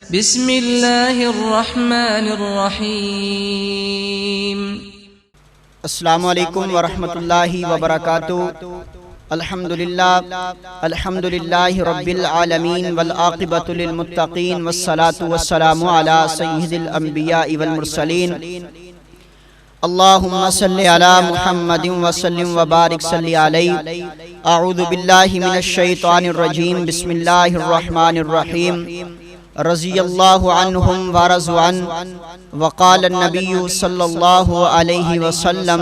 بسم اللہ الرحمن الرحیم۔ السلام علیکم ورحمۃ اللہ وبرکاتہ۔ الحمدللہ رب العالمین والعاقبۃ للمتقین والصلاة والسلام علی سید الانبیاء والمرسلین۔ اللہم صلی علی محمد وسلم وبارک صلی علیہ۔ اعوذ باللہ من الشیطان الرجیم، بسم اللہ الرحمن الرحیم۔ رضی اللہ عنہم ورضوا عنہ، وقال النبی صلی اللہ علیہ وسلم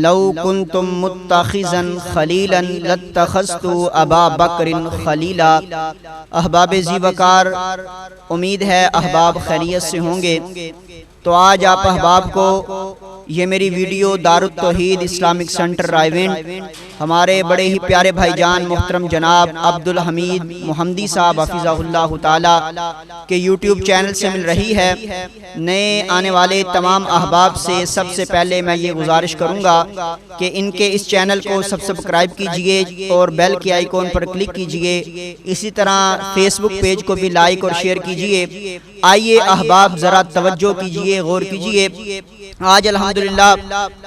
لو کنتم متخذا خلیلا لاتخذت ابا بکر خلیلا۔ احباب ذی وقار، امید ہے احباب خیریت سے ہوں گے۔ تو آج آپ احباب کو یہ میری ویڈیو دارالتوحید اسلامک سینٹر رائیونڈ ہمارے بڑے ہی پیارے بھائی جان محترم جناب عبدالحمید محمدی صاحب حفظہ اللہ تعالی کے یوٹیوب چینل سے مل رہی ہے۔ نئے آنے والے تمام احباب سے سب سے پہلے میں یہ گزارش کروں گا کہ ان کے اس چینل کو سبسکرائب کیجئے اور بیل کے آئیکن پر کلک کیجئے۔ اسی طرح فیس بک پیج کو بھی لائک اور شیئر کیجئے۔ آئیے احباب ذرا توجہ کیجئے، غور کیجئے۔ آج الحمدللہ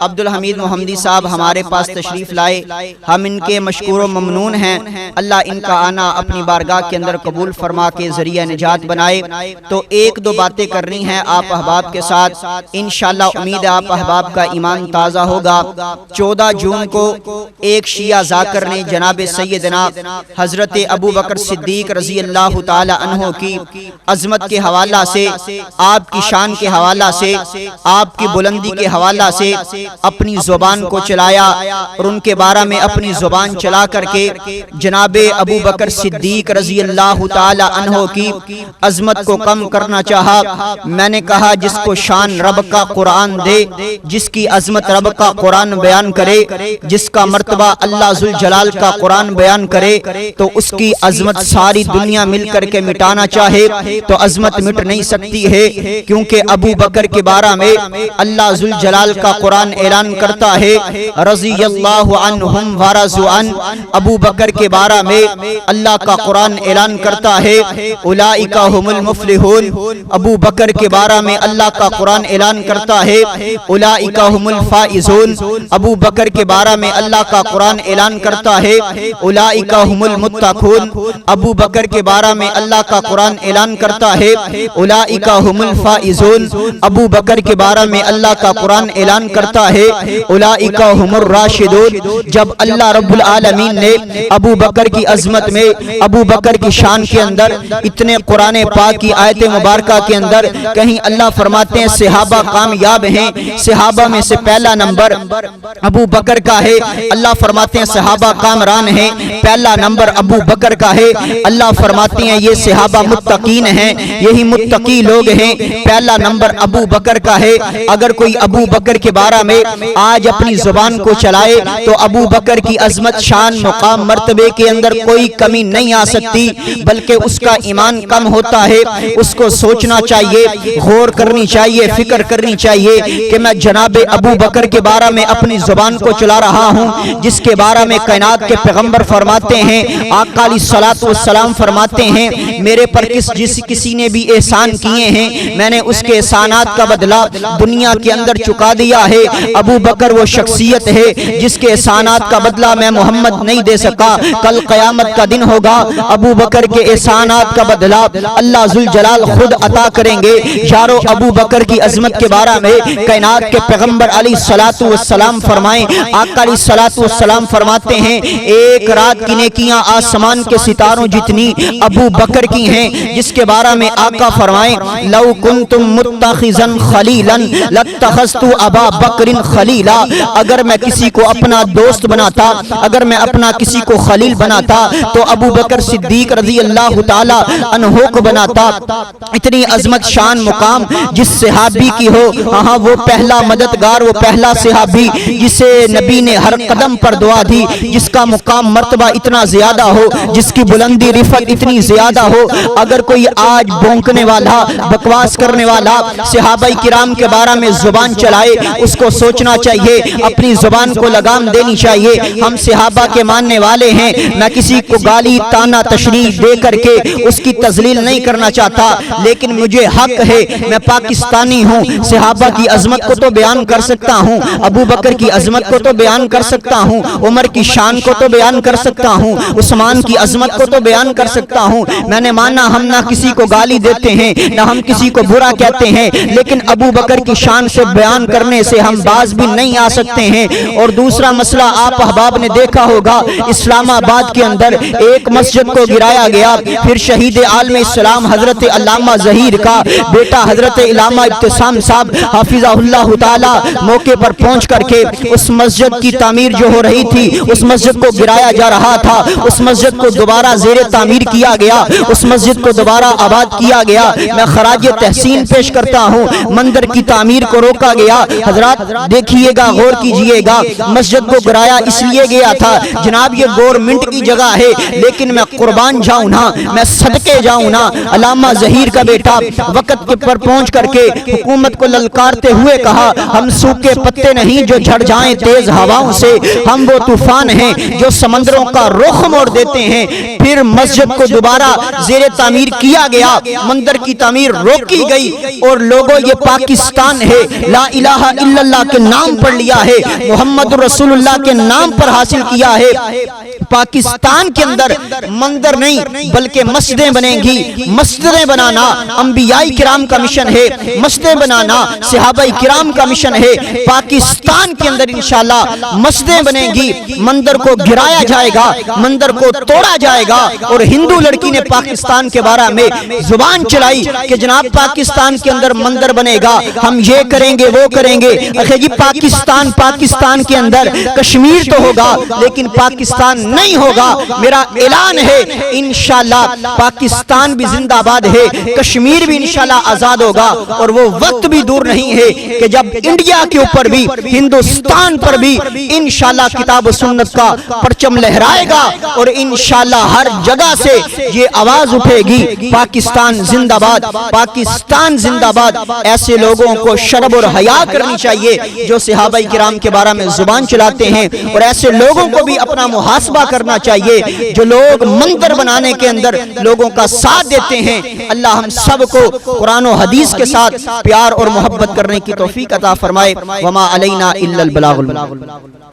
عبدالحمید محمدی صاحب ہمارے پاس تشریف لائے، ہم ان کے مشکور و ممنون ہیں۔ اللہ ان کا آنا اپنی بارگاہ کے اندر قبول فرما کے ذریعہ نجات بنائے۔ تو ایک دو باتیں کرنی ہیں آپ احباب کے ساتھ، انشاءاللہ امید ہے آپ احباب کا ایمان تازہ ہوگا۔ 14 جون کو ایک شیعہ ذاکر نے جناب سیدنا حضرت ابو بکر صدیق رضی اللہ تعالی عنہ کی عظمت کے حوالہ سے، آپ کی شان کے حوالہ سے، آپ کی بلندی کے حوالہ سے اپنی زبان کو چلایا اور ان کے بارے میں اپنی زبان چلا کر کے جناب ابو بکر صدیق رضی اللہ تعالی عنہ کی عظمت کو کم کرنا چاہا۔ میں نے کہا جس کو شان رب کا قرآن دے، جس کی عظمت رب کا قرآن بیان کرے، جس کا مرتبہ اللہ ذوالجلال کا قرآن بیان کرے، تو اس کی عظمت ساری دنیا مل کر کے مٹانا چاہے تو عظمت مٹ نہیں سکتی ہے، کیونکہ ابو بکر کے بارے میں اللہ ذوالجلال کا قرآن اعلان کرتا ہے رضی اللہ عنہم ورضوا عنہ۔ ابو بکر کے بارے میں اللہ کا قرآن اعلان کرتا ہے اولئک هم المفلحون۔ ابو بکر کے بارے میں اللہ کا قرآن اعلان کرتا ہے اولئک هم الفائزون۔ ابو بکر کے بارے میں اللہ کا قرآن اعلان کرتا ہے اولئک هم المتقون۔ ابو بکر کے بارے میں اللہ کا قرآن اعلان کرتا ہے اولئک هم الفائزون۔ ابو بکر کے بارے میں اللہ کا قرآن اعلان کرتا ہے اولئک هم الراشدون۔ جب اللہ رب العالمین نے ابو بکر کی عظمت میں، ابو بکر کی شان کے اندر اتنے قرآن پاک کی آیت مبارکہ کے اندر کہیں اللہ فرماتے ہیں صحابہ کامیاب ہیں، صحابہ میں سے پہلا نمبر ابو بکر کا ہے۔ اللہ فرماتے ہیں صحابہ کامران ہیں، پہلا نمبر ابو بکر کا ہے۔ اللہ فرماتے ہیں یہ صحابہ متقین ہیں، یہی متقی لوگ ہیں، پہلا نمبر ابو بکر کا ہے۔ اگر کوئی ابو بکر کے بارے میں آج اپنی زبان کو چلائے تو ابو بکر کی عظمت، شان، مقام، مرتبے کے اندر کوئی کمی نہیں آ سکتی، بلکہ اس کا ایمان کم ہوتا ہے۔ اس کو سوچنا چاہیے، غور کرنی چاہیے، فکر کرنی چاہیے کہ میں جناب ابو بکر کے بارے میں اپنی زبان کو چلا رہا ہوں، جس کے بارے میں کائنات کے پیغمبر فرماتے ہیں، آقا علیہ الصلوۃ والسلام فرماتے ہیں میرے پر کسی نے بھی احسان کیے ہیں، میں نے اس کے احسانات کا بدلہ دنیا کے اندر چکا دیا ہے۔ ابو بکر وہ شخصیت ہے جس کے احسانات کا بدلہ میں محمد نہیں دے سکا، کل قیامت کا دن ہوگا، ابو بکر کے احسانات کا بدلہ اللہ ذوالجلال خود عطا کریں گے۔ یارو ابو بکر کی عظمت کے بارے میں کائنات کے پیغمبر علیہ الصلوۃ والسلام فرمائیں، آقا علیہ الصلوۃ والسلام فرماتے ہیں ایک رات کی نیکیاں آسمان کے ستاروں جتنی ابو بکر کی ہیں، جس کے بارے میں آقا فرمائیں لو کنتم متخذا خلیلا لاتخذت ابا بکر خلیلا۔ اگر میں کسی کو اپنا دوست بناتا، اگر میں اپنا کسی کو خلیل بناتا تو ابو بکر صدیق رضی اللہ تعالی عنہ کو بناتا۔ اتنی عظمت، شان، مقام جس صحابی کی ہو، ہاں وہ پہلا مددگار، وہ پہلا صحابی جسے نبی نے ہر قدم پر دعا دی، جس کا مقام، مرتبہ اتنا زیادہ ہو، جس کی بلندی، رفعت اتنی زیادہ ہو۔ اگر کوئی آج بونکنے والا، بکواس کرنے والا، صحابہ کرام کے بارے میں زبان چلا چلائے اس کو سوچنا چاہیے، اپنی زبان کو لگام دینی چاہیے۔ ہم صحابہ کے ماننے والے ہیں، میں کسی کو گالی تانا تشریح دے کر کے اس کی تذلیل نہیں کرنا چاہتا، لیکن مجھے حق ہے، میں پاکستانی ہوں، صحابہ کی عظمت کو تو بیان کر سکتا ہوں، ابو بکر کی عظمت کو تو بیان کر سکتا ہوں، عمر کی شان کو تو بیان کر سکتا ہوں، عثمان کی عظمت کو تو بیان کر سکتا ہوں۔ میں نے مانا ہم نہ کسی کو گالی دیتے ہیں، نہ ہم کسی کو برا کہتے ہیں، لیکن ابو بکر کی شان سے بیان کرنے سے ہم باز بھی نہیں آ سکتے ہیں۔ اور دوسرا مسئلہ آپ احباب نے دیکھا ہوگا، اسلام آباد کے اندر ایک مسجد کو گرایا گیا، پھر شہید عالم اسلام حضرت علامہ ظہیر کا بیٹا حضرت علامہ ابتسام صاحب حافظہ اللہ تعالی موقع پر پہنچ کر کے اس مسجد کی تعمیر جو ہو رہی تھی، اس مسجد کو گرایا جا رہا تھا، اس مسجد کو دوبارہ زیر تعمیر کیا گیا، اس مسجد کو دوبارہ آباد کیا گیا۔ میں خراج تحسین پیش کرتا ہوں، مندر کی تعمیر کو روکا گیا۔ حضرات دیکھیے گا، غور کیجئے گا، مسجد کو گرایا اس لیے گیا تھا جناب یہ گورنمنٹ کی جگہ ہے، لیکن میں قربان جاؤں نا، میں صدقے جاؤں نا۔ علامہ ظہیر کا بیٹا وقت کے پر پہنچ کر کے حکومت کو للکارتے ہوئے کہا، ہم سوکھے پتے نہیں جو جھڑ جائیں تیز ہواؤں سے، ہم وہ طوفان ہیں جو سمندروں کا رخ موڑ دیتے ہیں۔ پھر مسجد کو دوبارہ زیر تعمیر کیا گیا، مندر کی تعمیر روکی گئی، اور لوگوں یہ پاکستان ہے، لا الہ الا اللہ کے نام پر لیا ہے، محمد رسول اللہ کے نام پر حاصل کیا ہے۔ پاکستان کے اندر مندر نہیں بلکہ مسجدیں بنیں گی۔ مسجدیں بنانا انبیاء کرام کا مشن ہے، مسجدیں بنانا صحابہ کرام کا مشن ہے۔ پاکستان کے اندر انشاءاللہ مسجدیں بنیں گی، مندر کو گرایا جائے گا، مندر کو توڑا جائے گا۔ اور ہندو لڑکی نے پاکستان کے بارے میں زبان چلائی کہ جناب پاکستان کے اندر مندر بنے گا، ہم یہ کریں گے وہ کریں گے۔ جی پاکستان کے اندر کشمیر تو ہوگا لیکن پاکستان نہیں ہوگا۔ میرا اعلان ہے انشاءاللہ پاکستان بھی زندہ باد ہے، کشمیر بھی انشاءاللہ آزاد ہوگا، اور وہ وقت بھی دور نہیں ہے کہ جب انڈیا کے اوپر بھی، ہندوستان پر بھی انشاءاللہ کتاب و سنت کا پرچم لہرائے گا، اور انشاءاللہ ہر جگہ سے یہ آواز اٹھے گی، پاکستان زندہ باد، پاکستان زندہ باد۔ ایسے لوگوں کو شرم اور حیا کرنی چاہیے جو صحابہ کرام کے بارے میں زبان چلاتے ہیں، اور ایسے لوگوں کو بھی اپنا محاسبہ کرنا چاہیے جو لوگ مندر بنانے کے اندر لوگوں کا ساتھ دیتے ہیں۔ اللہ ہم سب کو قرآن و حدیث کے ساتھ پیار اور محبت کرنے کی توفیق عطا فرمائے۔ وما علینا الا البلاغ المبین۔